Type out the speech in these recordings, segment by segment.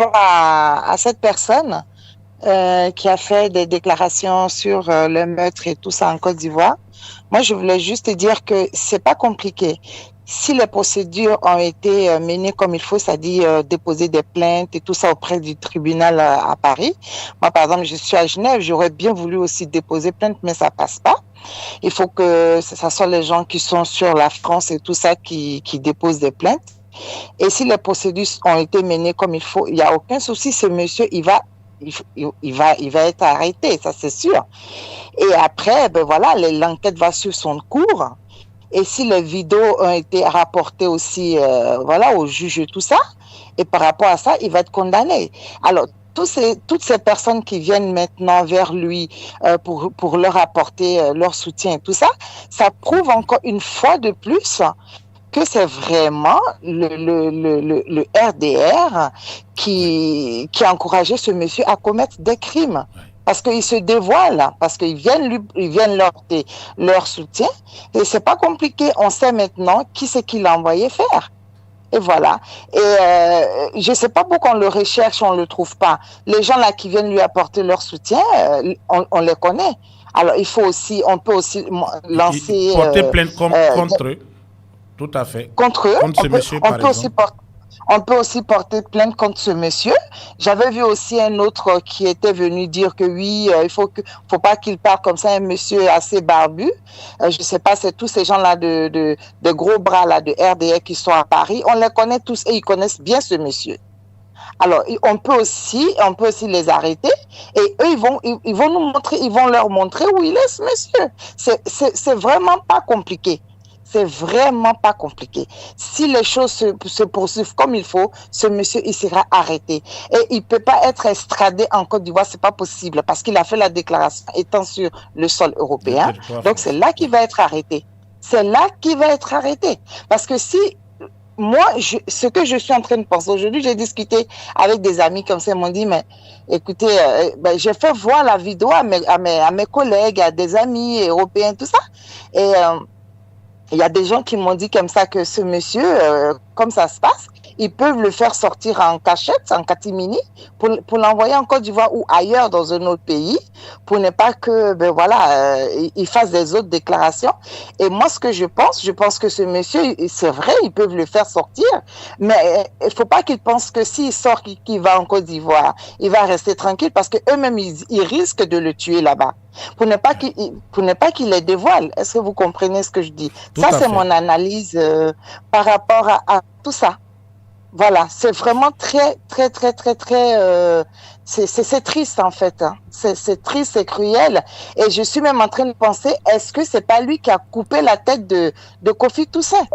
rapport à cette personne qui a fait des déclarations sur le meurtre et tout ça en Côte d'Ivoire, moi, je voulais juste te dire que c'est pas compliqué. Si les procédures ont été menées comme il faut, c'est-à-dire déposer des plaintes et tout ça auprès du tribunal à Paris. Moi, par exemple, je suis à Genève, j'aurais bien voulu aussi déposer plainte, mais ça passe pas. Il faut que ça soit les gens qui sont sur la France et tout ça qui déposent des plaintes. Et si les procédures ont été menées comme il faut, il n'y a aucun souci. Ce monsieur, il va être arrêté, ça c'est sûr. Et après, ben voilà, l'enquête va suivre son cours. Et si les vidéos ont été rapportées aussi, voilà, au juge et tout ça, et par rapport à ça, il va être condamné. Alors, toutes ces personnes qui viennent maintenant vers lui pour leur apporter leur soutien et tout ça, ça prouve encore une fois de plus que c'est vraiment le RDR qui a encouragé ce monsieur à commettre des crimes. Parce qu'ils se dévoilent, parce qu'ils viennent leur soutien. Et c'est pas compliqué. On sait maintenant qui c'est qui l'a envoyé faire. Et voilà. Et je sais pas pourquoi on le recherche, on le trouve pas. Les gens là qui viennent lui apporter leur soutien, on les connaît. Alors on peut aussi lancer porter plainte contre eux. Tout à fait. Contre eux. Contre ce monsieur, par exemple. On peut aussi porter plainte contre ce monsieur. J'avais vu aussi un autre qui était venu dire que oui, il faut pas qu'il parle comme ça, un monsieur assez barbu. Je sais pas, c'est tous ces gens-là de gros bras là de RDR qui sont à Paris. On les connaît tous et ils connaissent bien ce monsieur. Alors, on peut aussi les arrêter et eux, ils vont nous montrer, ils vont leur montrer où il est ce monsieur. C'est vraiment pas compliqué. C'est vraiment pas compliqué. Si les choses se poursuivent comme il faut, ce monsieur, il sera arrêté. Et il peut pas être extradé en Côte d'Ivoire, c'est pas possible, parce qu'il a fait la déclaration étant sur le sol européen. Donc, c'est là qu'il va être arrêté. C'est là qu'il va être arrêté. Parce que si, moi, ce que je suis en train de penser aujourd'hui, j'ai discuté avec des amis comme ça, ils m'ont dit, mais écoutez, j'ai fait voir la vidéo à mes collègues, à des amis européens, tout ça. Et, il y a des gens qui m'ont dit comme ça que ce monsieur, comme ça se passe, ils peuvent le faire sortir en cachette, en catimini, pour l'envoyer en Côte d'Ivoire ou ailleurs dans un autre pays, pour ne pas que, il fasse des autres déclarations. Et moi, ce que je pense que ce monsieur, c'est vrai, ils peuvent le faire sortir, mais il faut pas qu'il pense que s'il sort, qu'il va en Côte d'Ivoire, il va rester tranquille, parce que eux-mêmes, ils risquent de le tuer là-bas. Pour ne pas qu'il les dévoile. Est-ce que vous comprenez ce que je dis? Ça, c'est mon analyse par rapport à tout ça. Voilà, c'est vraiment très, très, très, très, très... c'est triste, en fait. Hein. C'est triste, c'est cruel. Et je suis même en train de penser, est-ce que c'est pas lui qui a coupé la tête de Kofi Toussaint?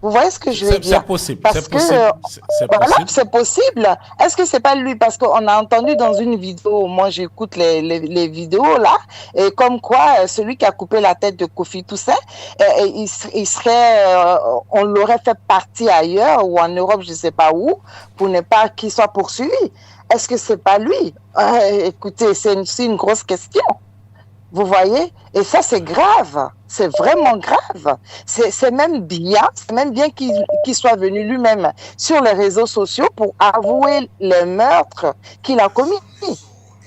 Vous voyez ce que je veux dire? C'est possible. Parce que c'est possible. Est-ce que c'est pas lui? Parce qu'on a entendu dans une vidéo, moi j'écoute les vidéos là, et comme quoi celui qui a coupé la tête de Kofi Toussaint, il serait, on l'aurait fait partir ailleurs ou en Europe, je sais pas où, pour ne pas qu'il soit poursuivi. Est-ce que c'est pas lui? Écoutez, c'est une grosse question. Vous voyez? Et ça, c'est grave. C'est vraiment grave. C'est même bien qu'il soit venu lui-même sur les réseaux sociaux pour avouer les meurtres qu'il a commis.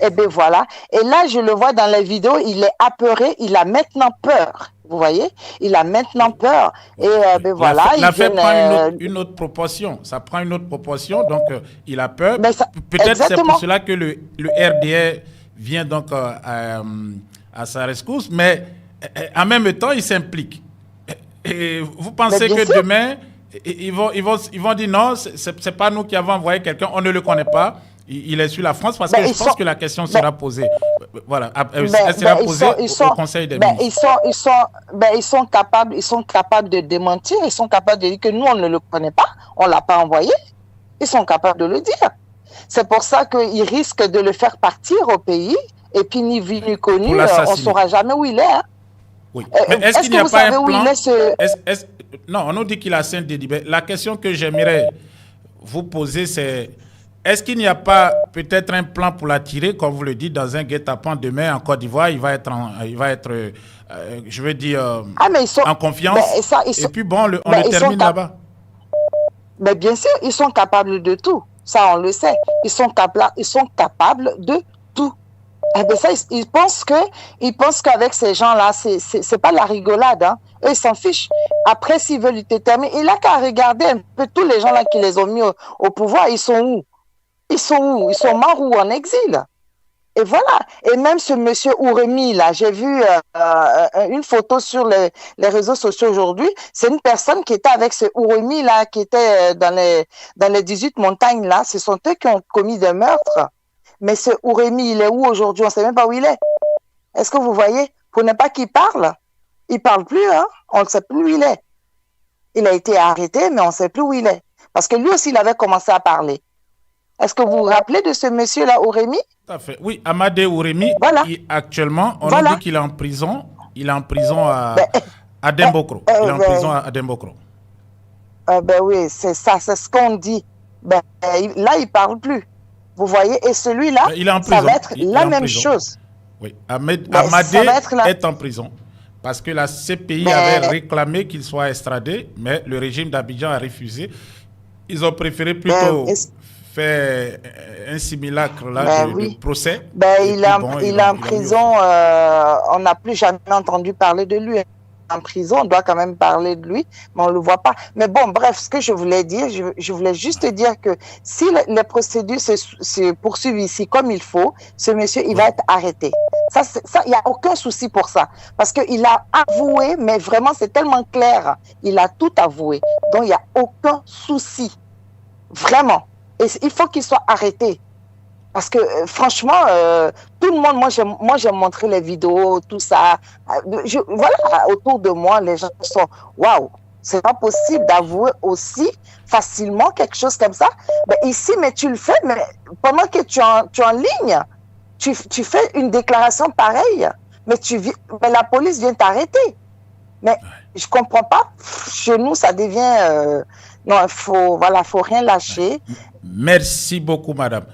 Et bien voilà. Et là, je le vois dans la vidéo, il est apeuré, il a maintenant peur. Vous voyez? Il a maintenant peur. Et ben voilà. L'affaire prend une autre proportion. Ça prend une autre proportion. Donc, il a peur. Peut-être c'est pour cela que le RDR vient donc à sa rescousse, mais en même temps, il s'implique. Et vous pensez que demain, ils vont dire non, c'est pas nous qui avons envoyé quelqu'un, on ne le connaît pas, il est sur la France, parce que je pense que la question sera posée. Voilà, elle sera posée au Conseil des ministres. Ils sont capables de démentir, ils sont capables de dire que nous, on ne le connaît pas, on ne l'a pas envoyé. Ils sont capables de le dire. C'est pour ça qu'ils risquent de le faire partir au pays. Et puis, ni vu ni connu, on ne saura jamais où il est. Hein. Oui. Est-ce qu'il n'y a pas un plan Non, on nous dit qu'il a Saint-Dédibet. La question que j'aimerais vous poser, c'est est-ce qu'il n'y a pas peut-être un plan pour l'attirer, comme vous le dites, dans un guet-apens demain en Côte d'Ivoire? Il va être, je veux dire, en confiance. Et puis bon, on le termine là-bas. Mais bien sûr, ils sont capables de tout. Ça, on le sait. Ils sont capables de tout. Eh bien, ça, ils pensent qu'avec ces gens-là, c'est pas de la rigolade. Hein. Eux, ils s'en fichent. Après, s'ils veulent déterminer, il a qu'à regarder un peu tous les gens là qui les ont mis au pouvoir. Ils sont où? Ils sont où? Ils sont morts ou en exil? Et voilà. Et même ce monsieur Ouremi, là, j'ai vu une photo sur les réseaux sociaux aujourd'hui. C'est une personne qui était avec ce Ouremi, là, qui était dans les 18 montagnes, là. Ce sont eux qui ont commis des meurtres. Mais ce Ouremi, il est où aujourd'hui? On ne sait même pas où il est. Est-ce que vous voyez? Pour ne pas qu'il parle, il ne parle plus, hein? On ne sait plus où il est. Il a été arrêté, mais on ne sait plus où il est. Parce que lui aussi, il avait commencé à parler. Est-ce que vous vous rappelez de ce monsieur-là, Ouremi? Tout à fait. Oui, Amadé Ouremi, voilà. Actuellement, on nous dit qu'il est en prison. Il est en prison à Dembokro. Il est en prison à Dembokro. Ben oui, c'est ça, c'est ce qu'on dit. Ben, là, il ne parle plus. Vous voyez, et celui-là, ça va être la même chose. Oui, Amadé est en prison. Parce que la CPI avait réclamé qu'il soit extradé, mais le régime d'Abidjan a refusé. Ils ont préféré plutôt faire un simulacre là, de procès. Il est en prison, on n'a plus jamais entendu parler de lui. En prison, on doit quand même parler de lui, mais on ne le voit pas. Mais bon, bref, ce que je voulais dire, je voulais juste dire que si les procédures se poursuivent ici comme il faut, ce monsieur, il va être arrêté. Ça, il n'y a aucun souci pour ça. Parce qu'il a avoué, mais vraiment, c'est tellement clair. Il a tout avoué. Donc, il n'y a aucun souci. Vraiment. Et il faut qu'il soit arrêté. Parce que franchement, tout le monde, moi j'ai montré les vidéos, tout ça. Voilà, autour de moi, les gens sont waouh, c'est pas possible d'avouer aussi facilement quelque chose comme ça. Ben, ici, mais tu le fais, mais pendant que tu es en ligne, tu fais une déclaration pareille, mais la police vient t'arrêter. Mais je comprends pas. Chez nous, ça devient non, faut rien lâcher. Merci beaucoup, madame.